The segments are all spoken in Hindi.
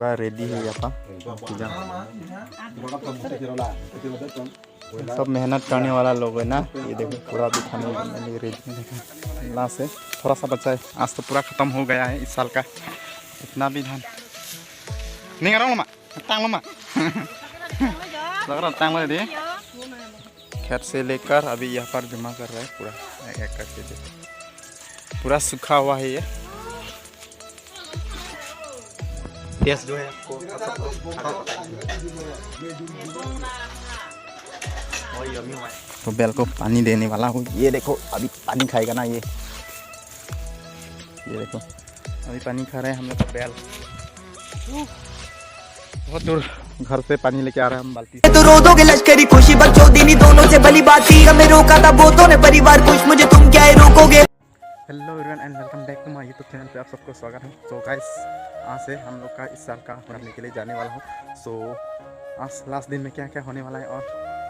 पूरा रेडी है यहाँ पर। सब मेहनत करने वाला लोग है ना, ये देखो पूरा दिखाने के लिए रेडी है। लास्ट से थोड़ा सा बचा है, आज तो पूरा खत्म हो गया है इस साल का। इतना भी धान नहीं कर रहा हूँ टांग लो लग रहा टांग लो दे। खेत से लेकर अभी यहाँ पर जमा कर रहा है पूरा एक करके दे। पूरा सूखा हुआ है ये। टेस्ट जो है तो बैल को पानी देने वाला हूँ। ये देखो अभी पानी खाएगा ना ये देखो अभी पानी खा रहे हैं हम लोग का बैल। बहुत दूर घर से पानी लेके आ रहे हैं हम बाल्टी से। तो रो दोगे लश्करी खुशी बच्चों दीनी दोनों से भली बात थी, हमें रोका था बहुतों ने परिवार खुश, मुझे तुम क्या रोकोगे। Hello everyone and welcome back to my YouTube channel पे आप सबको स्वागत है। सो गाइस आज से हम लोग का इस साल का करने के लिए जाने वाला हूँ। सो आज लास्ट दिन में क्या क्या होने वाला है और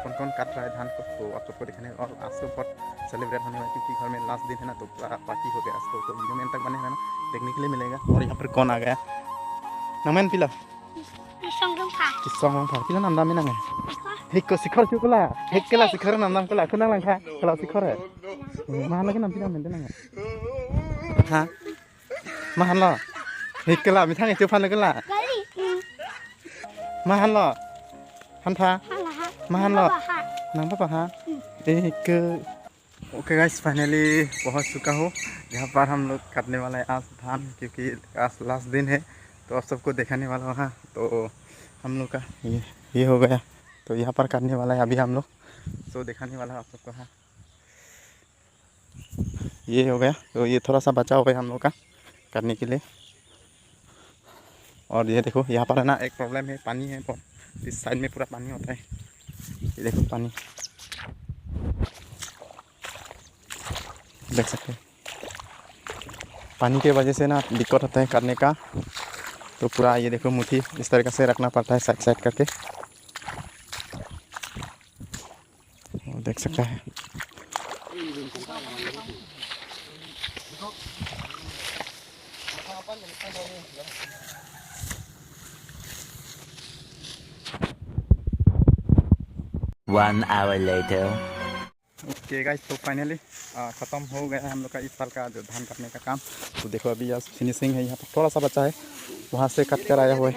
कौन कौन काट रहा है धान को तो आप सबको दिखाने और आज से बहुत सेलिब्रेट होने वाला है क्योंकि घर में लास्ट दिन है ना, तो पूरा पार्टी हो गया आज तो वीडियो में तक बने रहना देखने के लिए मिलेगा। और यहाँ पर कौन आ गया नमन पिला kisong phak pila nam dam nang hik ko sikhar chu kala hik kala sikhar nam dam kala kunang lang kha kala sikhar hai mahan lagi nam pila men nang ha mahan lo hik kala mi thang chu phan kala mahan lo han tha mahan lo nang papa ha एक ओके गाइस फाइनली पहुंच चुका हूँ यहाँ पर हम लोग काटने वाला है आज धान क्योंकि आज लास्ट दिन है तो आप सबको दिखाने वाला हूँ। हाँ तो हम लोग का ये हो गया तो यहाँ पर काटने वाला है अभी हम लोग तो दिखाने वाला है आप सबको। हाँ ये हो गया तो ये थोड़ा सा बचा हुआ है हम लोग का करने के लिए। और ये देखो यहाँ पर है ना एक प्रॉब्लम है, पानी है बहुत, इस साइड में पूरा पानी होता है। ये देखो पानी देख सकते हैं, पानी के वजह से ना दिक्कत होता है करने का। तो पूरा ये देखो मुट्ठी इस तरीके से रखना पड़ता है साइड साइड करके, देख सकते हैं। One hour later. Okay guys तो फाइनली ख़त्म हो गया है हम लोग का इस साल का जो धान काटने का काम। तो देखो अभी आज फिनिशिंग है, यहाँ पर थोड़ा सा बचा है, वहाँ से कट कर आया हुआ है।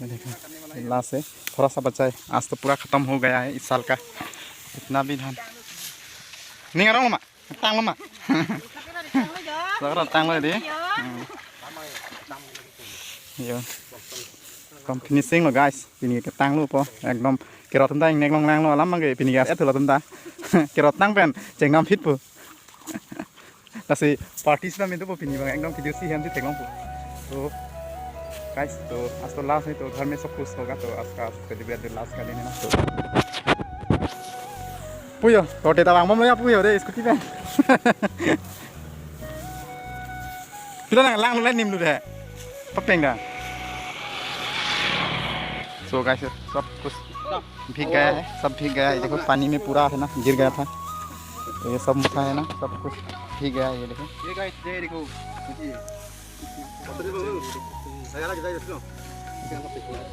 देखो लास्ट से थोड़ा सा बचा है, आज तो पूरा ख़त्म हो गया है इस साल का। इतना भी धान नहीं कर रहा हूँ टांग लो टांग लो दे कम फिनिशिंग लो गाइस पिनी के टांग लो पो एकदम kira tentang nek long lang lo lắm mà cái pini gas itu lah tentang kira tentang pen cenggam fit pu tapi party sih itu pini bang एकदम video sih हम थी pu तो guys तो आज तो लास्ट है तो घर में सब कुछ होगा तो आज का सेलिब्रेट लास्ट का दिन है ना। तो puyo तो टेटा bang mom lo ya puyo deh scooty pen kita lang lo nim lu deh papeng dah। so guys सब कुछ भीग गया है, सब भीग गया है। देखो पानी में पूरा है ना गिर गया था तो ये सब मुठा है ना सब कुछ भीग गया है। ये देखो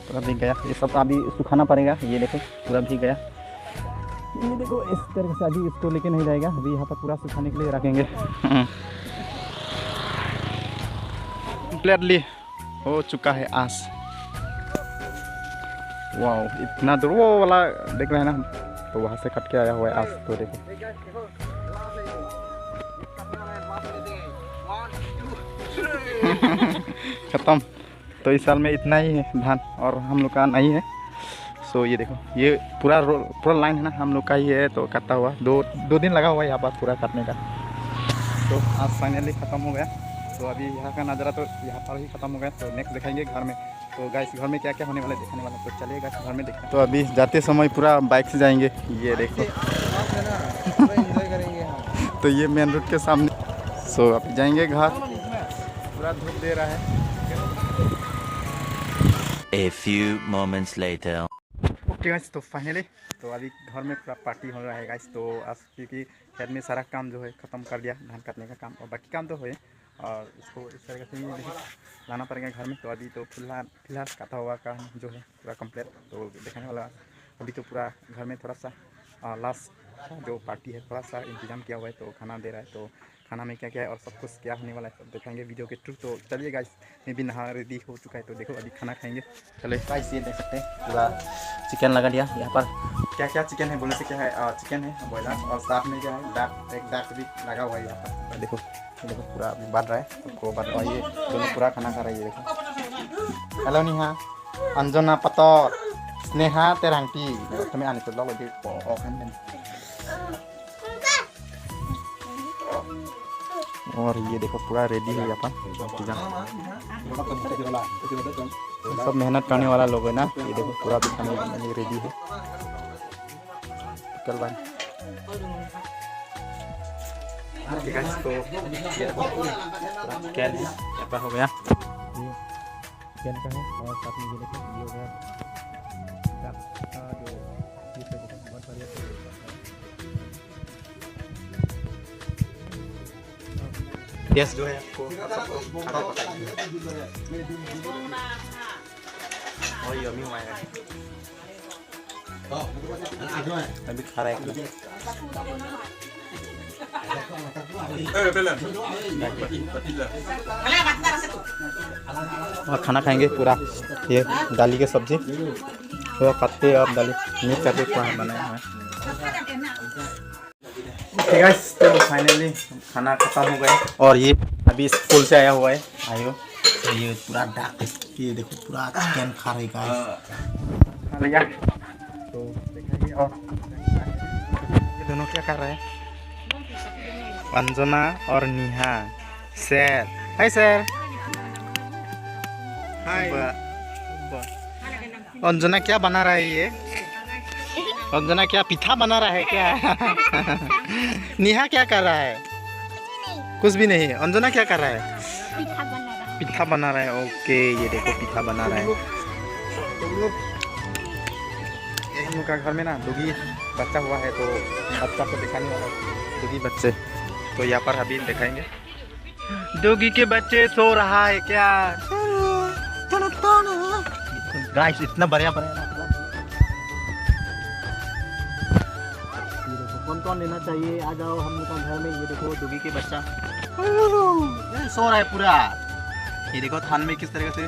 पूरा भीग गया, ये सब अभी सुखाना पड़ेगा। ये देखो पूरा भीग गया, ये देखो इस तरह से अभी इसको लेके नहीं जाएगा, अभी यहाँ पर पूरा सुखाने के लिए रखेंगे। कंप्लीटली हो चुका है आज। वाओ इतना दूर वो वाला देख रहे हैं ना, तो वहाँ से कट के आया हुआ है आज। तो देखो खत्म। तो इस साल में इतना ही है धान और हम लोग का नहीं है। सो ये देखो ये पूरा लाइन है ना हम लोग का ही है, तो कटा हुआ दो दिन लगा हुआ है यहाँ पर पूरा काटने का। तो आज फाइनली ख़त्म हो गया। तो अभी यहाँ का नज़ारा तो यहाँ पर ही ख़त्म हो गया। तो नेक्स्ट दिखाएंगे घर में। तो गाइस घर में क्या क्या होने वाला है दिखाने वाला, तो चलिएगा घर में देखते हैं। तो अभी जाते समय पूरा बाइक से जाएंगे, ये देखो तो ये मेन रोड के सामने। सो अभी जाएंगे घर, पूरा धूप दे रहा है। A few moments later. Okay guys तो फाइनली तो अभी घर में पूरा पार्टी हो रहा है गाइस। तो आज क्योंकि खेत में सारा काम जो है ख़त्म कर दिया धान काटने का काम, और बाकी काम तो है और इसको इस तरीके से ही लाना पड़ेगा घर में। तो अभी तो फिलहाल काटा हुआ का जो है पूरा कंप्लीट तो दिखाने वाला। अभी तो पूरा घर में थोड़ा सा लास्ट जो पार्टी है थोड़ा सा इंतजाम किया हुआ है, तो खाना दे रहा है। तो खाना में क्या क्या है और सब कुछ क्या होने वाला है सब दिखाएंगे वीडियो के थ्रू। तो चलिए गाइस, मैं भी नहा रेडी हो चुका है, तो देखो अभी खाना खाएंगे। चलिए गाइस, ये देख सकते हैं पूरा चिकन लगा दिया यहाँ पर। क्या क्या चिकन है बोले से क्या है, चिकन है बॉयलर और साथ में क्या है डाक भी लगा हुआ है यहाँ पर। देखो पूरा अभी बढ़ रहा है, सबको बढ़ रहा है। ये दोनों पूरा खाना खा रहा है। ये देखो, हेलो निहा अंजना पतर स्नेहा तेरंटी तुम्हें आने तो लगे और ये देखो पूरा रेडी है यहाँ पर। सब मेहनत करने वाला लोग है ना। ये देखो पूरा भी खाने के लिए रेडी है। चल भाई तो क्या यहाँ पर हो गया चिकन का है और साथ में ये देखो ये हो गया जो पीस है बहुत बढ़िया से गैस जो है आपको खाना पकाएंगे और यम्मी हुआ है। अभी खा रहा है और खाना खाएंगे पूरा। ये दाली के सब्जी थोड़ा पत्ते और दाली मिक्स करके बनाया हुआ है। ठीक है, तो फाइनली खाना खत्म हो गया और ये अभी स्कूल से आया हुआ है आयो। तो ये पूरा डाक, ये देखो पूरा चिकन खा रहे गाइस भैया। तो देखेंगे और ये दोनों क्या कर रहे हैं, अंजना और Neha. Sir hi sir. Hi. Anjana क्या बना रहा है ये? अंजना क्या पिठा बना रहा है क्या? नेहा क्या कर रहा है? कुछ भी नहीं। अंजना क्या कर रहा है? पिठा बना रहा है। ओके, ये देखो पिठा बना रहा है। हम लोग का घर में ना डोगी बच्चा हुआ है, तो बच्चा को दिखाने वाला डोगी बच्चे तो यहाँ पर अभी दिखाएंगे। डोगी के बच्चे सो रहा है क्या? गाइस इतना बढ़िया कौन कौन लेना चाहिए, आ जाओ हम लोग का घर में। ये देखो डोगी के बच्चा सो रहा है पूरा। ये देखो थान में किस तरीके से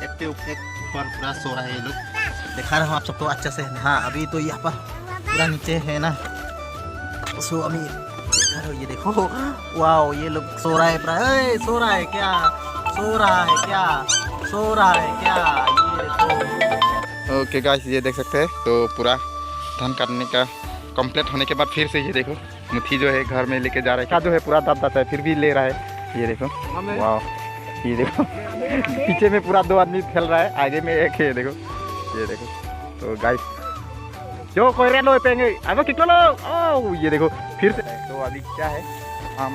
एक पे ऊपर पूरा सो रहा है। ये लोग दिखा रहा हूँ आप सबको अच्छे से। हाँ अभी तो यहाँ पर पूरा नीचे है ना, सो अभी ये देखो वाओ, ये लोग सो रहा है पूरा। सो रहा है क्या? सो रहा है क्या? सो रहा है क्या? ये देखो। ओके गाइस, ये देख सकते हैं तो पूरा धान काटने का कंप्लीट होने के बाद फिर से ये देखो मुठी जो है घर में लेके जा रहा है। क्या जो है पूरा दांत दाता है फिर भी ले रहा है। ये देखो वाह, ये देखो पीछे में पूरा 2 आदमी खेल रहा है, आगे में एक है। देखो ये देखो। तो गाइस जो कोई रे लो पेंगे आगो कितना लो। ओ ये देखो फिर से। तो अभी क्या है, हम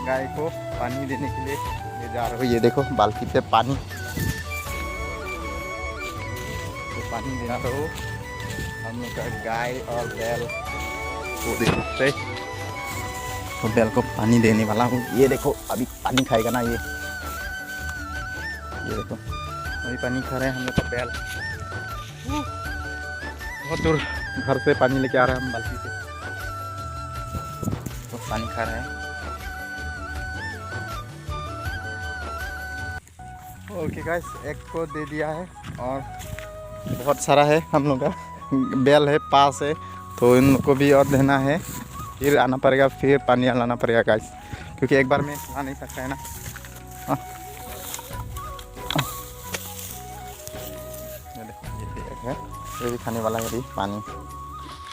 गाय को पानी देने के लिए ले जा रहे हो। ये देखो बाल्टी से पानी, तो पानी देना तो हम लोग का गाय और बैल को दे सकते। तो बैल को पानी देने वाला हूँ। ये देखो अभी पानी खाएगा ना ये देखो अभी पानी खा रहे हैं हम लोग का बैल। बहुत दूर घर से पानी लेके आ रहे हैं हम बाल्टी से, तो पानी खा रहे हैं। ओके गाइस, एक को दे दिया है और बहुत सारा है हम लोग का बैल है पास है, तो इनको भी और देना है। फिर आना पड़ेगा, फिर पानी लाना पड़ेगा गाइस, क्योंकि एक बार में ला नहीं सकता है ना। ये भी खाने वाला है अभी पानी।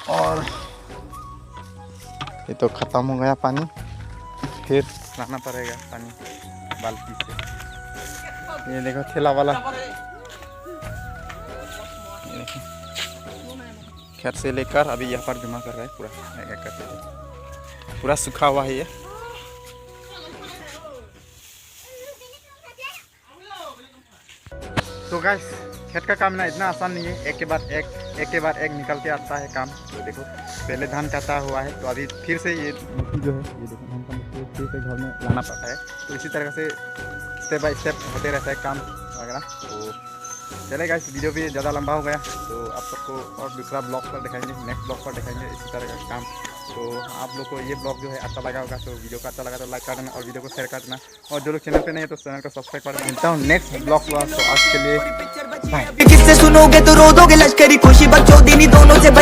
और ये तो ख़त्म हो गया पानी, फिर लाना पड़ेगा पानी बाल्टी से। ये देखो ठेला वाला खेत से लेकर अभी यहाँ पर जमा कर रहा है पूरा एक करके। पूरा सूखा हुआ है ये। तो गाइस खेत का काम ना इतना आसान नहीं है, एक के बाद एक निकल के आता है काम। तो देखो पहले धान काटा हुआ है, तो अभी फिर से ये जो है ये देखो धान का फिर से घर में लाना पड़ता है। तो इसी तरह से स्टेप बाय स्टेप होते रहता है काम वगैरह। तो चलेगा, इस वीडियो भी ज़्यादा लंबा हो गया, तो आप सबको और दूसरा ब्लॉग पर दिखाएंगे, नेक्स्ट ब्लॉग पर दिखाएंगे इसी तरह का काम। तो आप लोग को ये ब्लॉग जो है अच्छा लगा होगा, तो वीडियो को अच्छा लगा तो लाइक कर देना और वीडियो को शेयर कर देना, और जो लोग चैनल पे नहीं है तो चैनल को सब्सक्राइब कर देना। मिलता हूँ नेक्स्ट ब्लॉग पर, तो आज के लिए बाय। किससे सुनोगे तो रो दोगे लश्करी खुशी बकचोदी दोनों से भली